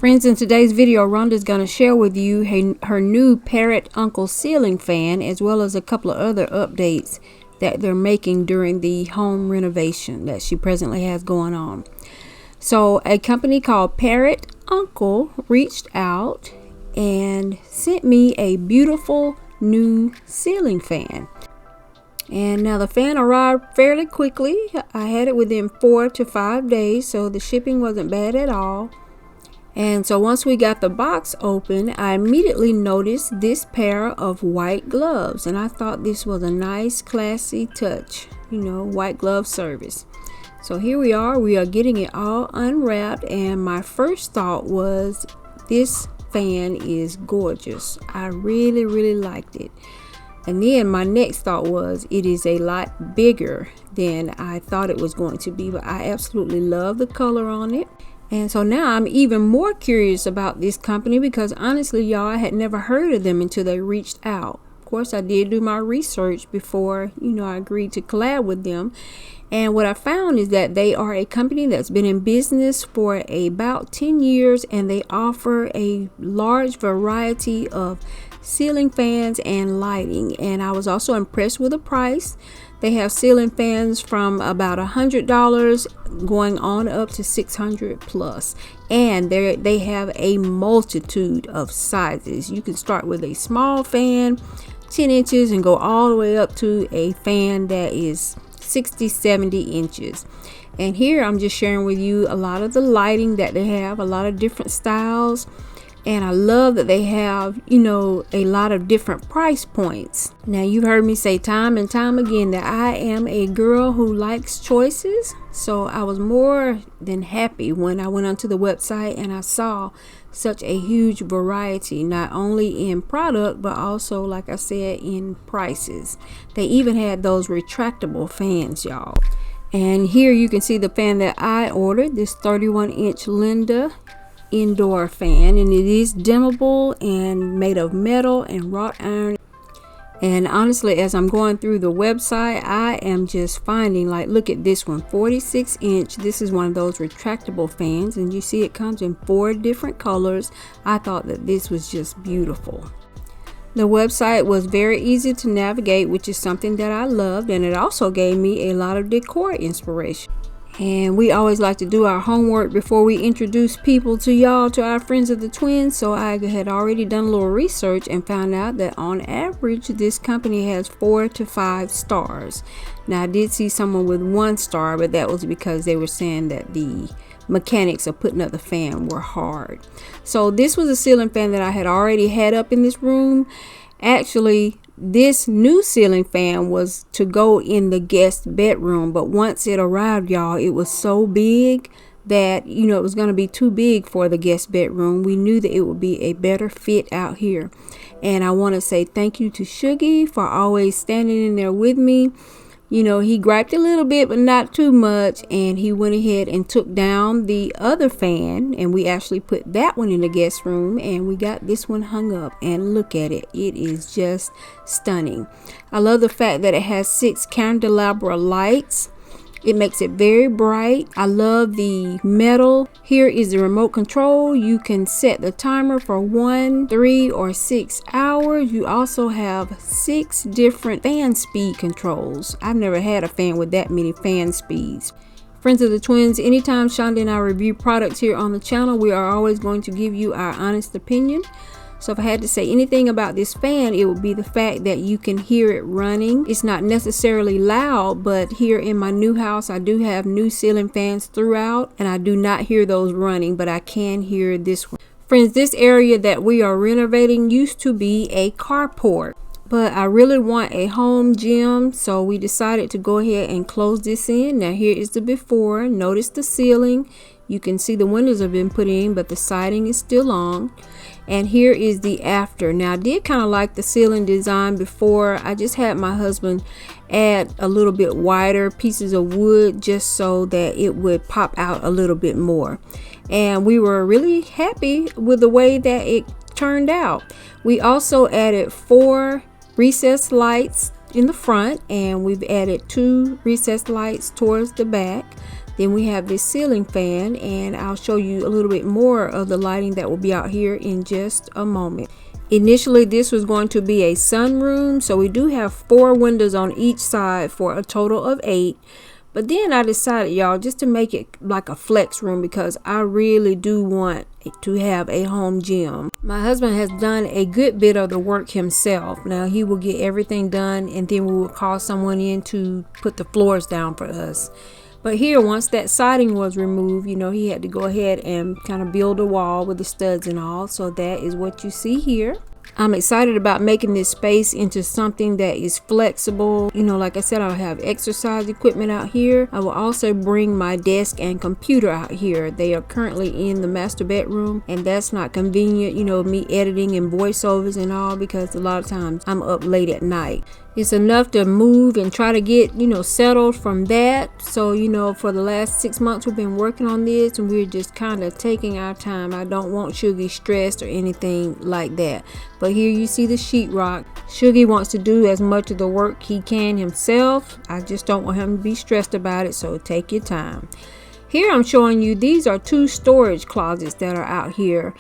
Friends, in today's video, Rhonda's going to share with you her new Parrot Uncle ceiling fan, as well as a couple of other updates that they're making during the home renovation that she presently has going on. So a company called Parrot Uncle reached out and sent me a beautiful new ceiling fan. And now the fan arrived fairly quickly. I had it within 4 to 5 days, so the shipping wasn't bad at all. And so once we got the box open, I immediately noticed this pair of white gloves, and I thought this was a nice classy touch, white glove service. So here we are getting it all unwrapped, and my first thought was, this fan is gorgeous. I really liked it. And then my next thought was, it is a lot bigger than I thought it was going to be, but I absolutely love the color on it. And so now I'm even more curious about this company, because honestly, y'all, I had never heard of them until they reached out. Of course, I did do my research before, I agreed to collab with them. And what I found is that they are a company that's been in business for about 10 years, and they offer a large variety of ceiling fans and lighting. And I was also impressed with the price. They have ceiling fans from about $100 going on up to $600 plus. And they have a multitude of sizes. You can start with a small fan, 10 inches, and go all the way up to a fan that is 60-70 inches. And here I'm just sharing with you a lot of the lighting that they have, a lot of different styles. And I love that they have, a lot of different price points. Now, you've heard me say time and time again that I am a girl who likes choices. So I was more than happy when I went onto the website and I saw such a huge variety, not only in product, but also, like I said, in prices. They even had those retractable fans, y'all. And here you can see the fan that I ordered, this 31-inch Linda indoor fan, and it is dimmable and made of metal and wrought iron. And honestly, as I'm going through the website, I am just finding, like, look at this one, 46-inch. This is one of those retractable fans, and you see it comes in 4 different colors. I thought that this was just beautiful. The website was very easy to navigate, which is something that I loved, and it also gave me a lot of decor inspiration. And we always like to do our homework before we introduce people to y'all, to our friends of the twins. So I had already done a little research and found out that on average, this company has 4 to 5 stars. Now, I did see someone with 1 star, but that was because they were saying that the mechanics of putting up the fan were hard. So this was a ceiling fan that I had already had up in this room. Actually, this new ceiling fan was to go in the guest bedroom, but once it arrived, y'all, it was so big that it was going to be too big for the guest bedroom. We knew that it would be a better fit out here. And I want to say thank you to Shuggy for always standing in there with me. He griped a little bit, but not too much, and he went ahead and took down the other fan, and we actually put that one in the guest room, and we got this one hung up. And look at it. It is just stunning. I love the fact that it has 6 candelabra lights. It makes it very bright. I love the metal. Here is the remote control. You can set the timer for 1, 3, or 6 hours. You also have 6 different fan speed controls. I've never had a fan with that many fan speeds. Friends of the twins, anytime Shonda and I review products here on the channel, we are always going to give you our honest opinion. So if I had to say anything about this fan, it would be the fact that you can hear it running. It's not necessarily loud, but here in my new house, I do have new ceiling fans throughout, and I do not hear those running, but I can hear this one. Friends, this area that we are renovating used to be a carport, but I really want a home gym, so we decided to go ahead and close this in. Now here is the before. Notice the ceiling. You can see the windows have been put in, but the siding is still on. And here is the after. Now, I did kind of like the ceiling design before. I just had my husband add a little bit wider pieces of wood just so that it would pop out a little bit more. And we were really happy with the way that it turned out. We also added 4 recessed lights in the front, and we've added 2 recessed lights towards the back. Then we have this ceiling fan, and I'll show you a little bit more of the lighting that will be out here in just a moment. Initially, this was going to be a sunroom, so we do have 4 windows on each side for a total of 8. But then I decided, y'all, just to make it like a flex room, because I really do want to have a home gym. My husband has done a good bit of the work himself. Now he will get everything done, and then we will call someone in to put the floors down for us. But here, once that siding was removed, you know, he had to go ahead and kind of build a wall with the studs and all. So that is what you see here. I'm excited about making this space into something that is flexible. You know, like I said, I'll have exercise equipment out here. I will also bring my desk and computer out here. They are currently in the master bedroom, and that's not convenient, you know, me editing and voiceovers and all, because a lot of times I'm up late at night. It's enough to move and try to get, you know, settled from that. So, you know, for the last 6 months we've been working on this, and we're just kind of taking our time. I don't want Sugie stressed or anything like that. But here you see the sheetrock. Sugie wants to do as much of the work he can himself. I just don't want him to be stressed about it, so take your time. Here I'm showing you, these are 2 storage closets that are out here.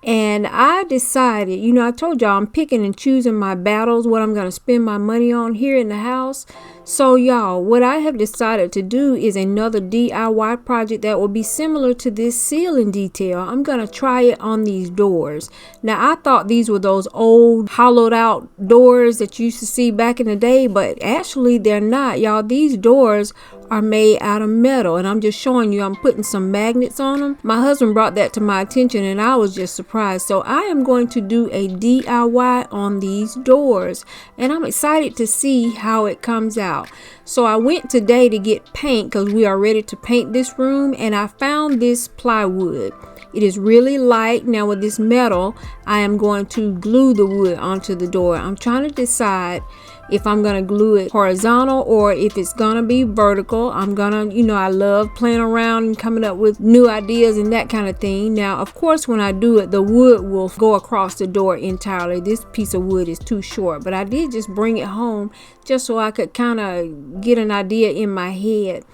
And I decided, you know, I told y'all I'm picking and choosing my battles, what I'm going to spend my money on here in the house. So y'all, what I have decided to do is another DIY project that will be similar to this ceiling detail. I'm going to try it on these doors. Now, I thought these were those old hollowed out doors that you used to see back in the day, but actually they're not, y'all. These doors are made out of metal, and I'm just showing you I'm putting some magnets on them. My husband brought that to my attention, and I was just surprised. So I am going to do a DIY on these doors, and I'm excited to see how it comes out. So I went today to get paint, because we are ready to paint this room, and I found this plywood. It is really light. Now with this metal, I am going to glue the wood onto the door. I'm trying to decide if I'm going to glue it horizontal or if it's going to be vertical. I'm going to, you know, I love playing around and coming up with new ideas and that kind of thing. Now, of course, when I do it, the wood will go across the door entirely. This piece of wood is too short, but I did just bring it home just so I could kind of get an idea in my head.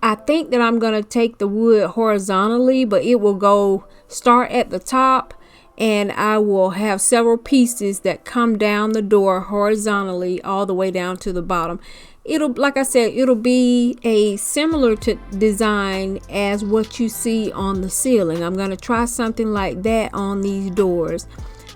I think that I'm going to take the wood horizontally, but it will start at the top, and I will have several pieces that come down the door horizontally all the way down to the bottom. It'll, like I said, it'll be a similar to design as what you see on the ceiling. I'm going to try something like that on these doors.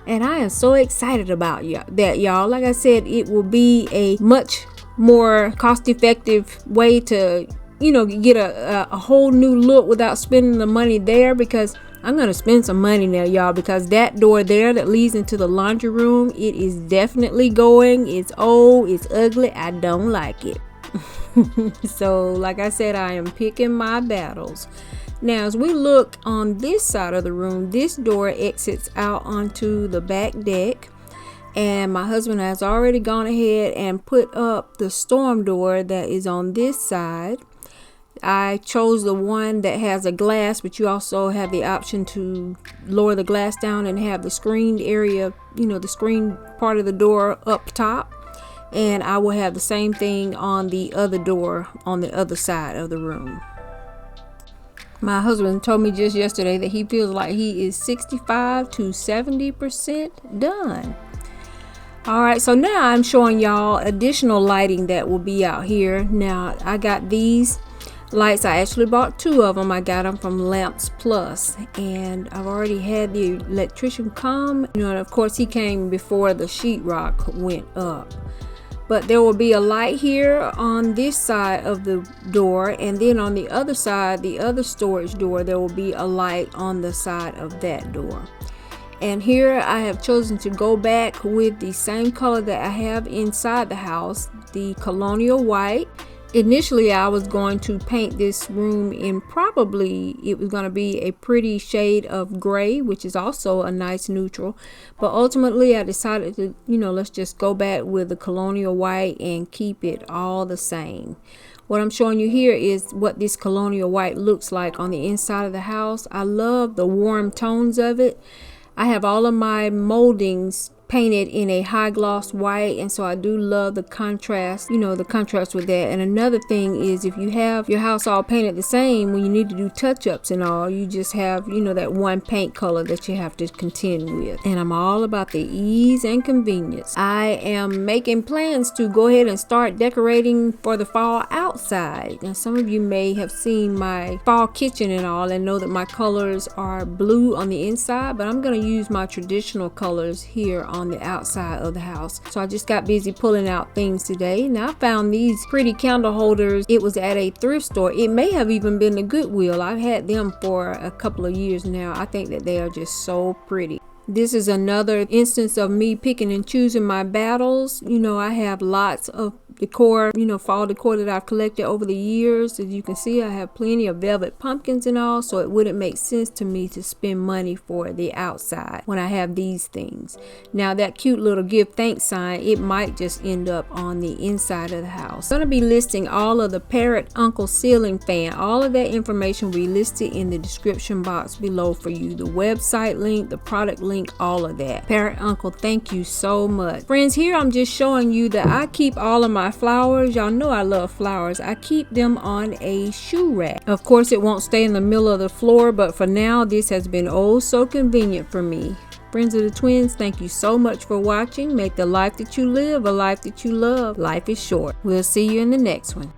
And I am so excited about that, y'all. Like I said, it will be a much more cost-effective way to, you know, get a whole new look without spending the money there, because I'm going to spend some money now, y'all, because that door there that leads into the laundry room, it is definitely going. It's old. It's ugly. I don't like it. So, like I said, I am picking my battles. Now, as we look on this side of the room, this door exits out onto the back deck. And my husband has already gone ahead and put up the storm door that is on this side. I chose the one that has a glass, but you also have the option to lower the glass down and have the screened area, you know, the screen part of the door up top. And I will have the same thing on the other door on the other side of the room. My husband told me just yesterday that he feels like he is 65 to 70% done. All right, so now I'm showing y'all additional lighting that will be out here. Now, I got these lights. I actually bought 2 of them. I got them from Lamps Plus, and I've already had the electrician come. You know, and of course he came before the sheetrock went up. But there will be a light here on this side of the door, and then on the other side, the other storage door, there will be a light on the side of that door. And here I have chosen to go back with the same color that I have inside the house, the colonial white. Initially, I was going to paint this room in it was going to be a pretty shade of gray, which is also a nice neutral. But ultimately, I decided to, you know, let's just go back with the colonial white and keep it all the same. What I'm showing you here is what this colonial white looks like on the inside of the house. I love the warm tones of it. I have all of my moldings painted in a high gloss white, and so I do love the contrast, the contrast with that. And another thing is, if you have your house all painted the same, when you need to do touch-ups and all, you just have, that one paint color that you have to contend with. And I'm all about the ease and convenience. I am making plans to go ahead and start decorating for the fall outside. Now, some of you may have seen my fall kitchen and all and know that my colors are blue on the inside, but I'm going to use my traditional colors here on the outside of the house. So I just got busy pulling out things today. Now, I found these pretty candle holders. It was at a thrift store. It may have even been the Goodwill. I've had them for a couple of years now. I think that they are just so pretty. This is another instance of me picking and choosing my battles. I have lots of decor, fall decor that I've collected over the years. As you can see, I have plenty of velvet pumpkins and all, so it wouldn't make sense to me to spend money for the outside when I have these things. Now, that cute little give thanks sign, it might just end up on the inside of the house. I'm going to be listing all of the Parrot Uncle ceiling fan. All of that information will be listed in the description box below for you. The website link, the product link, all of that. Parrot Uncle, thank you so much. Friends, here I'm just showing you that I keep all of my flowers. Y'all know I love flowers. I keep them on a shoe rack. Of course, it won't stay in the middle of the floor, but for now, this has been oh so convenient for me. Friends of the Twins, thank you so much for watching. Make the life that you live a life that you love. Life is short. We'll see you in the next one.